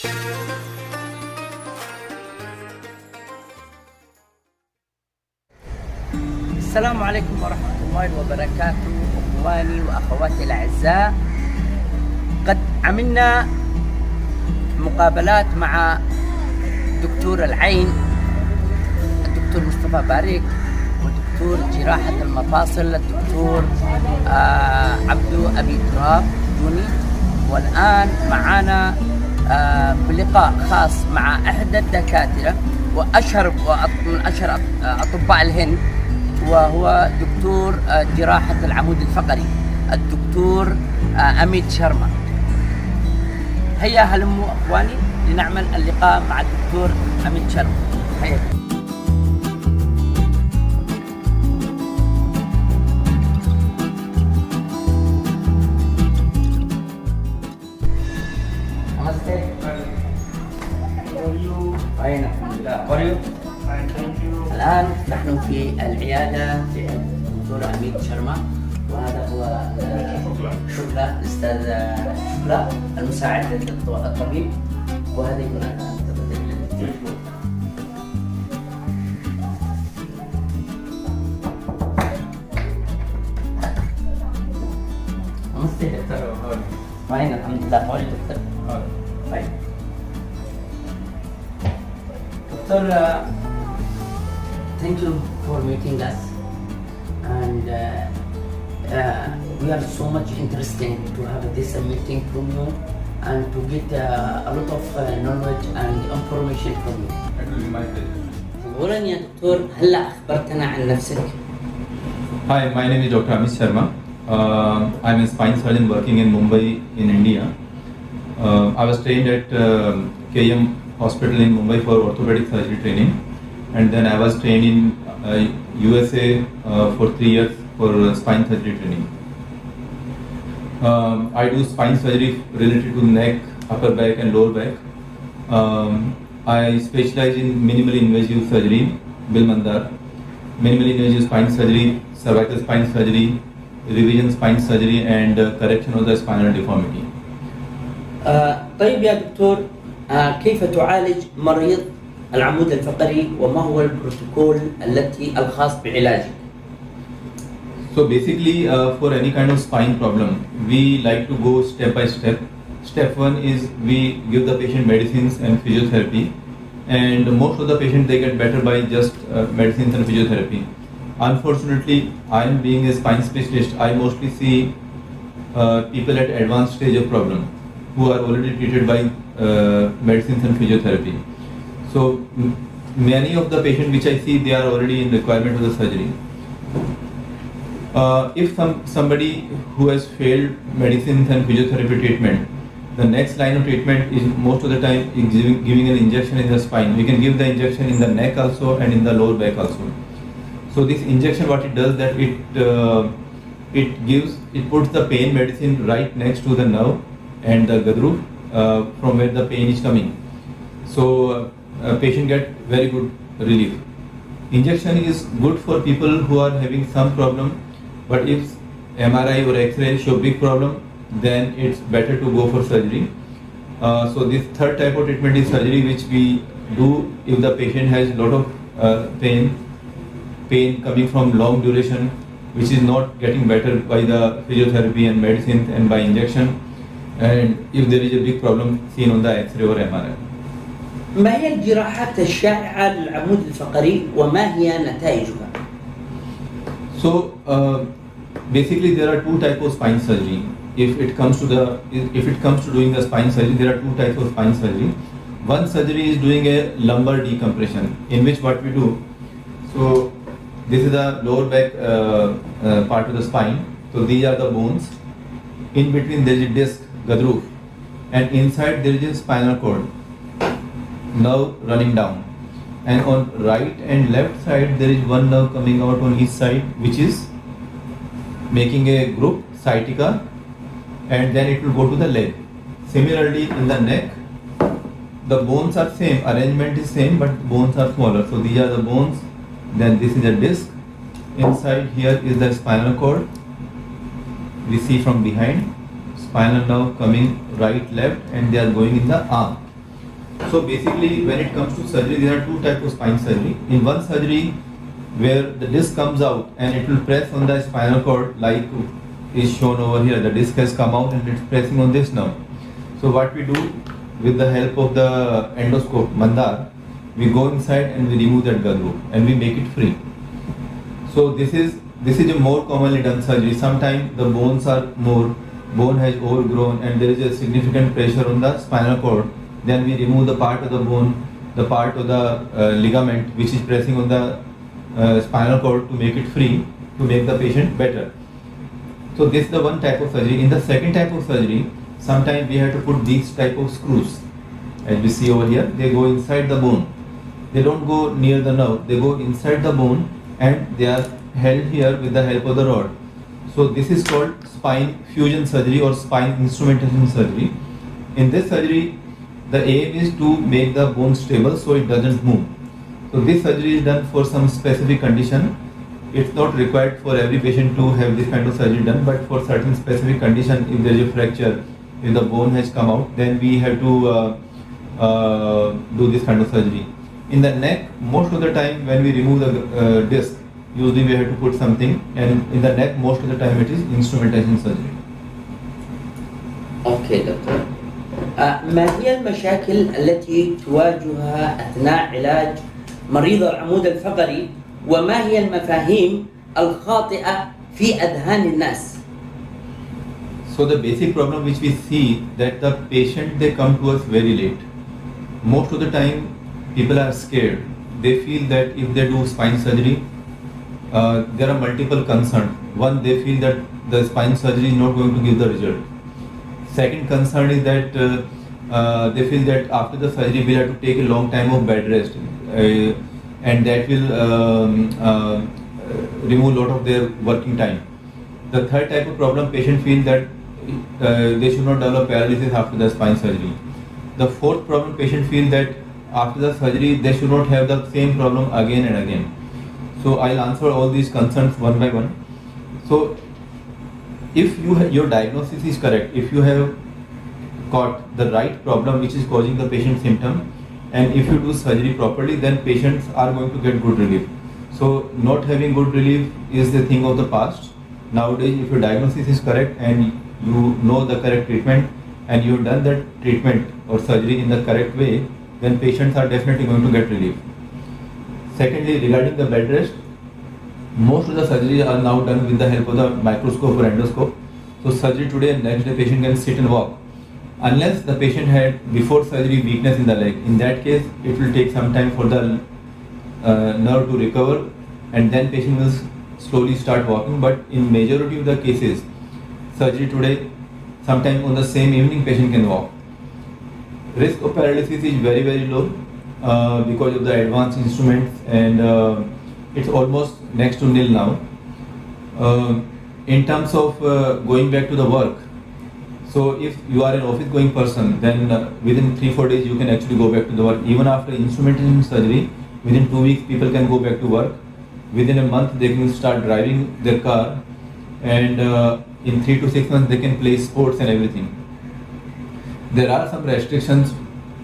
السلام عليكم ورحمة الله وبركاته إخواني وأخواتي الأعزاء. قد عملنا مقابلات مع دكتور العين الدكتور مصطفى بارك، ودكتور جراحة المفاصل الدكتور عبدو أبي تراب جوني. والآن معنا بلقاء خاص مع أحد الدكاترة من أشهر أطباء الهند، وهو دكتور جراحة العمود الفقري الدكتور أميت شرما. هيا هلموا أخواني لنعمل اللقاء مع الدكتور أميت شرما. هيا. الآن نحن في العيادة للدكتور أميت شرما، وهذا هو شكلا الأستاذ شكلا المساعد الطبيب، وهذه هنا نمسته دكتور. وين الحمد لله هو الدكتور. طيب دكتور، thank you for meeting us, and we are so much interested to have this meeting from you and to get a lot of knowledge and information from you. It will be my pleasure. أولاً يا دكتور، هلا أخبرتنا عن نفسك. Hi, my name is Dr. Amit Sharma. I'm a spine surgeon working in Mumbai in India. I was trained at KM Hospital in Mumbai for orthopedic surgery training, and then I was trained in USA for 3 years for spine surgery training. I do spine surgery related to neck, upper back and lower back. I specialize in minimally invasive surgery, Bill Mandar, minimally invasive spine surgery, cervical spine surgery, revision spine surgery, and correction of the spinal deformity. طيب يا دكتور، كيف تعالج مريض العمود الفقري وما هو البروتوكول الخاص بعلاجه؟ So basically, for any kind of spine problem, we like to go step by step. Step 1 is we give the patient medicines and physiotherapy, and most of the patients they get better by just medicines and physiotherapy. Unfortunately, I am being a spine specialist, I mostly see people at advanced stage of problem who are already treated by medicines and physiotherapy. So many of the patients which I see, they are already in requirement of the surgery. If somebody who has failed medicines and physiotherapy treatment, the next line of treatment is most of the time giving an injection in the spine. We can give the injection in the neck also and in the lower back also. So this injection, what it does, that it puts the pain medicine right next to the nerve and the gadru from where the pain is coming. So patient get very good relief. Injection is good for people who are having some problem, but if MRI or X-ray show big problem, then it's better to go for surgery. So this third type of treatment is surgery, which we do if the patient has a lot of pain coming from long duration, which is not getting better by the physiotherapy and medicines and by injection, and if there is a big problem seen on the X-ray or MRI. ما هي الجراحات الشائعة للعمود الفقري وما هي نتائجها؟ So basically there are two types of spine surgery. If it comes to doing the spine surgery, there are two types of spine surgery. One surgery is doing a lumbar decompression, in which what we do. So this is the lower back part of the spine. So these are the bones. In between there is a disc, gadru, and inside there is a spinal cord, nerve running down, and on right and left side there is one nerve coming out on each side, which is making a group, sciatica, and then it will go to the leg. Similarly in the neck, the bones are same, arrangement is same, but bones are smaller. So these are the bones, then this is a disc, inside here is the spinal cord, we see from behind, spinal nerve coming right, left, and they are going in the arm. So basically, when it comes to surgery, there are two types of spine surgery. In one surgery, where the disc comes out and it will press on the spinal cord, like is shown over here. The disc has come out and it's pressing on this now. So what we do with the help of the endoscope, Mandar, we go inside and we remove that gadru and we make it free. So this is a more commonly done surgery. Sometimes the bones are bone has overgrown and there is a significant pressure on the spinal cord. Then we remove the part of the bone, the part of the ligament which is pressing on the spinal cord to make it free, to make the patient better. So this is the one type of surgery. In the second type of surgery, sometimes we have to put these type of screws. As we see over here, they go inside the bone. They don't go near the nerve, they go inside the bone and they are held here with the help of the rod. So this is called spine fusion surgery or spine instrumentation surgery. In this surgery, the aim is to make the bone stable so it doesn't move. So this surgery is done for some specific condition. It's not required for every patient to have this kind of surgery done, but for certain specific condition, if there is a fracture, if the bone has come out, then we have to do this kind of surgery. In the neck, most of the time when we remove the disc, usually we have to put something, and in the neck, most of the time it is instrumentation surgery. اوكي دكتور. ما هي المشاكل التي تواجهها اثناء علاج مريض العمود الفقري وما هي المفاهيم الخاطئة في أذهان الناس؟ So the basic problem which we see that the patient, they come to us very late. Most of the time people are scared. They feel that if they do spine surgery, there are multiple concerns. One, they feel that the spine surgery is not going to give the result. Second concern is that they feel that after the surgery we'll have to take a long time of bed rest and that will remove a lot of their working time. The third type of problem, patient feel that they should not develop paralysis after the spine surgery. The fourth problem, patient feel that after the surgery they should not have the same problem again and again. So I'll answer all these concerns one by one. So if your diagnosis is correct, if you have got the right problem which is causing the patient symptom, and if you do surgery properly, then patients are going to get good relief. So not having good relief is the thing of the past. Nowadays, if your diagnosis is correct and you know the correct treatment and you've done that treatment or surgery in the correct way, then patients are definitely going to get relief. Secondly, regarding the bed rest, most of the surgeries are now done with the help of the microscope or endoscope. So surgery today and next day patient can sit and walk. Unless the patient had before surgery weakness in the leg. In that case, it will take some time for the nerve to recover and then patient will slowly start walking. But in majority of the cases, surgery today, sometime on the same evening patient can walk. Risk of paralysis is very, very low because of the advanced instruments and it's almost next to nil now. In terms of going back to the work, so if you are an office going person, then within 3-4 days you can actually go back to the work. Even after instrumentation surgery, within 2 weeks people can go back to work. Within a month they can start driving their car, and in 3 to 6 months they can play sports and everything. There are some restrictions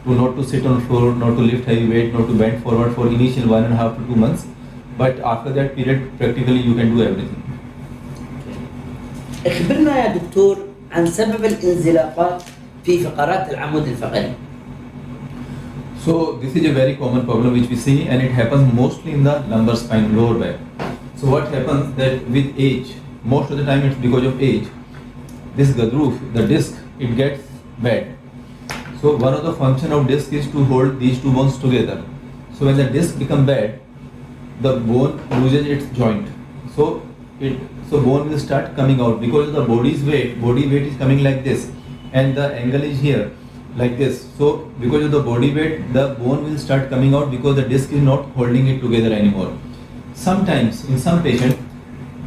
to not to sit on floor, not to lift heavy weight, not to bend forward for initial 1.5 to 2 months. But after that period, practically you can do everything. اخبرنا يا دكتور عن سبب الانزلاقات في فقرات العمود الفقري. So this is a very common problem which we see, and it happens mostly in the lumbar spine, lower back. So what happens that with age, most of the time it's because of age, this gadru, the disc, it gets bad. So one of the function of disc is to hold these two bones together. So when the disc become bad, the bone loses its joint. So bone will start coming out because of the body weight is coming like this, and the angle is here like this. So because of the body weight, the bone will start coming out because the disc is not holding it together anymore. Sometimes in some patients,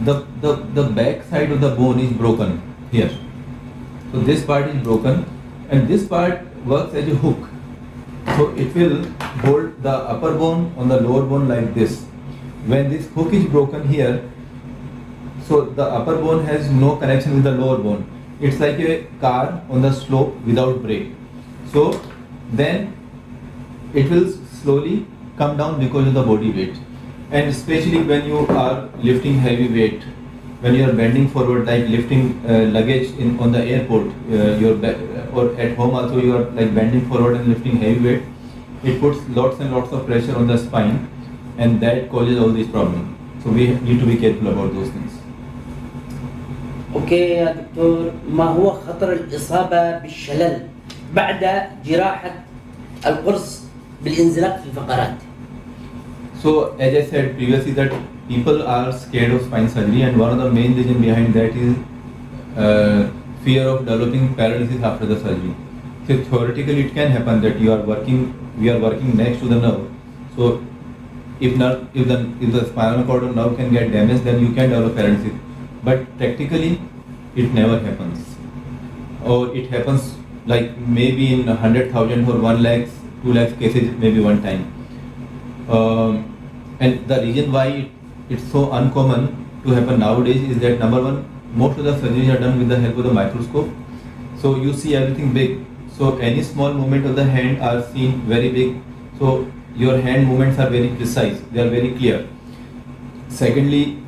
the back side of the bone is broken here. So this part is broken, and this part works as a hook. So it will hold the upper bone on the lower bone like this. When this hook is broken here, so the upper bone has no connection with the lower bone. It's like a car on the slope without brake. So then it will slowly come down because of the body weight. And especially when you are lifting heavy weight, when you are bending forward, like lifting luggage on the airport, or at home also you are like bending forward and lifting heavy weight, it puts lots and lots of pressure on the spine, and that causes all these problems. So we need to be careful about those things. اوكي يا دكتور، ما هو خطر الإصابة بالشلل بعد جراحة القرص بالانزلاق في الفقرات؟ So as I said previously that people are scared of spine surgery, and one of the main reason behind that is fear of developing paralysis after the surgery. So theoretically it can happen that we are working next to the nerve. So if the spinal cord or nerve can get damaged, then you can develop paralysis. But practically it never happens, or it happens like maybe in 100,000 or 1 lakh, 2 lakh cases maybe one time. And the reason why it's so uncommon to happen nowadays is that number one, most of the surgeries are done with the help of the microscope. So you see everything big. So any small movement of the hand are seen very big. So your hand movements are very precise. They are very clear. Secondly,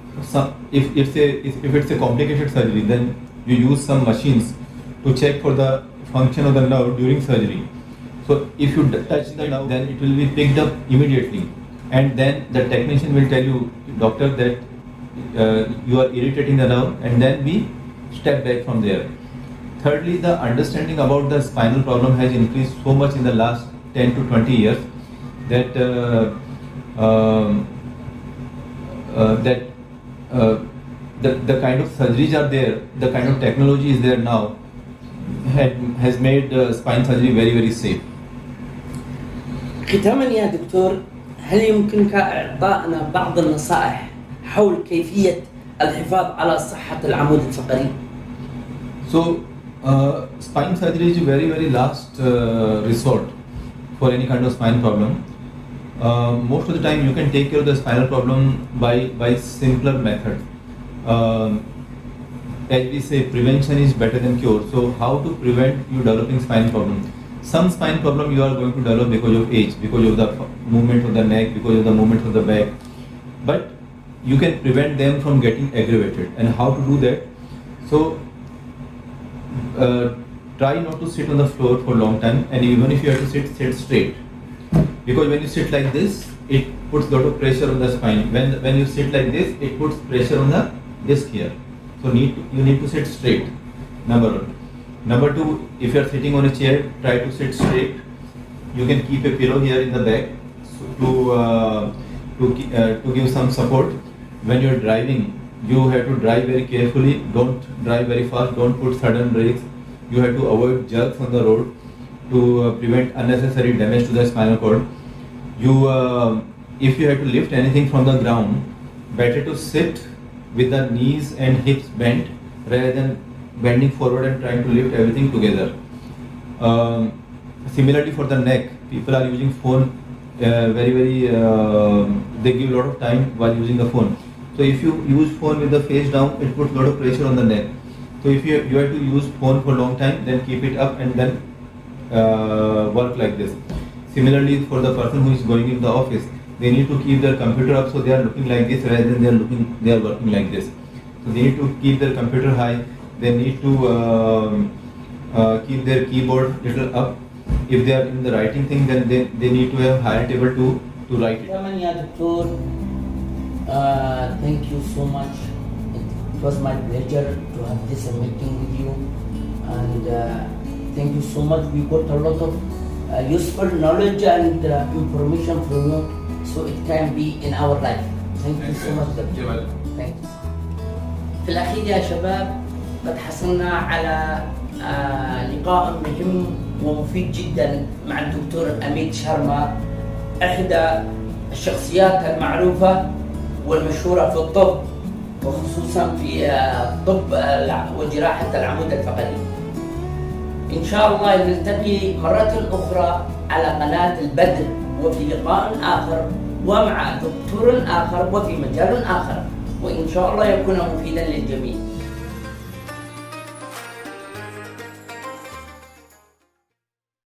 if it's a complicated surgery, then you use some machines to check for the function of the nerve during surgery. So if you touch the nerve, then it will be picked up immediately, and then the technician will tell you, doctor, that you are irritating the nerve, and then we step back from there. Thirdly, the understanding about the spinal problem has increased so much in the last 10 to 20 years that the kind of surgeries are there, the kind of technology is there now, has made spine surgery very, very safe. ختاما يا دكتور، هل يمكنك إعطائنا بعض النصائح حول كيفية الحفاظ على صحة العمود الفقري؟ So, spine surgery is a very, very last resort for any kind of spine problem. Most of the time you can take care of the spinal problem by simpler methods. As we say, prevention is better than cure. So how to prevent you developing spine problem? Some spine problem you are going to develop because of age, because of the movement of the neck, because of the movement of the back. But you can prevent them from getting aggravated. And how to do that? So try not to sit on the floor for a long time, and even if you have to sit straight. Because when you sit like this, it puts a lot of pressure on the spine. When you sit like this, it puts pressure on the disc here. So you need to sit straight, number one. Number two, if you are sitting on a chair, try to sit straight. You can keep a pillow here in the back to give some support. When you are driving, you have to drive very carefully. Don't drive very fast. Don't put sudden brakes. You have to avoid jerks on the road to prevent unnecessary damage to the spinal cord. If you have to lift anything from the ground, better to sit with the knees and hips bent rather than bending forward and trying to lift everything together. Similarly for the neck, people are using phone they give a lot of time while using the phone. So if you use phone with the face down, it puts a lot of pressure on the neck. So if you have to use phone for a long time, then keep it up and then work like this. Similarly for the person who is going in the office, they need to keep their computer up so they are looking like this rather than they are working like this. So they need to keep their computer high. They need to keep their keyboard little up. If they are in the writing thing, then they need to have higher table to write it. Thank you so much. It was my pleasure to have this meeting with you, and thank you so much. We got a lot of useful knowledge and information from you, so it can be in our life. Thank you so much. Thank you. في الأخير يا شباب، قد حصلنا على لقاء مهم ومفيد جدا مع الدكتور أميت شرما، إحدى الشخصيات المعروفة والمشهورة في الطب، وخصوصا في طب وجراحة العمود الفقري. إن شاء الله نلتقي مرة أخرى على قناة البدر وفي لقاء آخر ومع دكتور آخر وفي مجال آخر، وإن شاء الله يكون مفيدا للجميع.